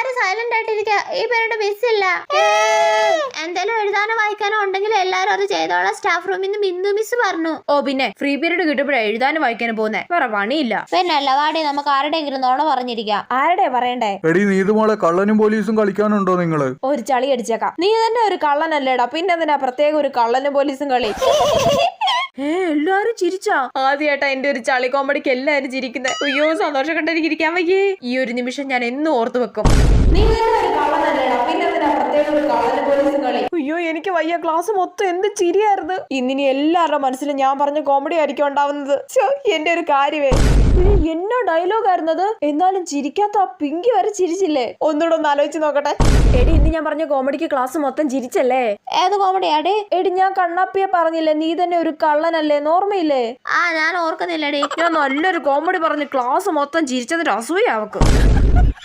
എല്ലാരും സൈലന്റ് ആയിട്ടിരിക്കുക. ഈ പീരീഡ് മിസ്സില്ല. എന്തെങ്കിലും എഴുതാനോ വായിക്കാനോ ഉണ്ടെങ്കിൽ എല്ലാരും അത് ചെയ്തോളാം സ്റ്റാഫ് റൂമിൽ നിന്ന് ബിന്ദു മിസ് പറഞ്ഞു. ഓ പിന്നെ ഫ്രീ പീരീഡ് കിട്ടുമ്പോഴേ എഴുതാനും വായിക്കാനും പോകുന്നേ, വേറെ പണിയില്ല. പിന്നെ അല്ല വാടി, നമുക്ക് ആരുടെയെങ്കിലും നോണ പറഞ്ഞിരിക്കാം. ആരുടെ പറയണ്ടേ? എടി നീതുമോളെ കള്ളനും പോലീസും കളിക്കാനുണ്ടോ നിങ്ങള്? ഒരു ചളി അടിച്ചേക്കാം. നീ തന്നെ ഒരു കള്ളനല്ലേടാ, പിന്നെ എന്തിനാ പ്രത്യേക ഒരു കള്ളനും പോലീസും കളി? എല്ലാരും ചിരിച്ചാ? ആദ്യമായിട്ടാ എന്റെ ഒരു ചളി കോമഡിക്ക് എല്ലാരും ചിരിക്കുന്നത്. അയ്യോ സന്തോഷം കണ്ടെനിക്ക് ഇരിക്കാൻ വയ്യേ. ഈ ഒരു നിമിഷം ഞാൻ എന്നും ഓർത്തു വെക്കും. അയ്യോ എനിക്ക് വയ്യ, ക്ലാസ് മൊത്തം എന്ത് ചിരിയായിരുന്നു. ഇന്നിനി എല്ലാവരുടെ മനസ്സിലും ഞാൻ പറഞ്ഞ കോമഡി ആയിരിക്കും ഉണ്ടാവുന്നത്. എന്റെ ഒരു കാര്യമേ, എന്നോ ഡയലോഗ് ആയിരുന്നത്. എന്നാലും ചിരിക്കാത്ത ആ പിങ്കി വരെ ചിരിച്ചില്ലേ? ഒന്നുകൂടെ ഒന്ന് ആലോചിച്ച് നോക്കട്ടെ. എടി ഇന്ന് ഞാൻ പറഞ്ഞ കോമഡിക്ക് ക്ലാസ് മൊത്തം ചിരിച്ചല്ലേ? ഏത് കോമഡിയാടി? എടി ഞാൻ കണ്ണാപ്പിയെ പറഞ്ഞില്ലേ നീ തന്നെ ഒരു കള്ളനല്ലേ, ഓർമ്മയില്ലേ? ഞാൻ ഓർക്കുന്നില്ലടി. ഞാൻ നല്ലൊരു കോമഡി പറഞ്ഞ് ക്ലാസ് മൊത്തം ചിരിച്ചതിന്റെ അസൂയ അവക്ക്.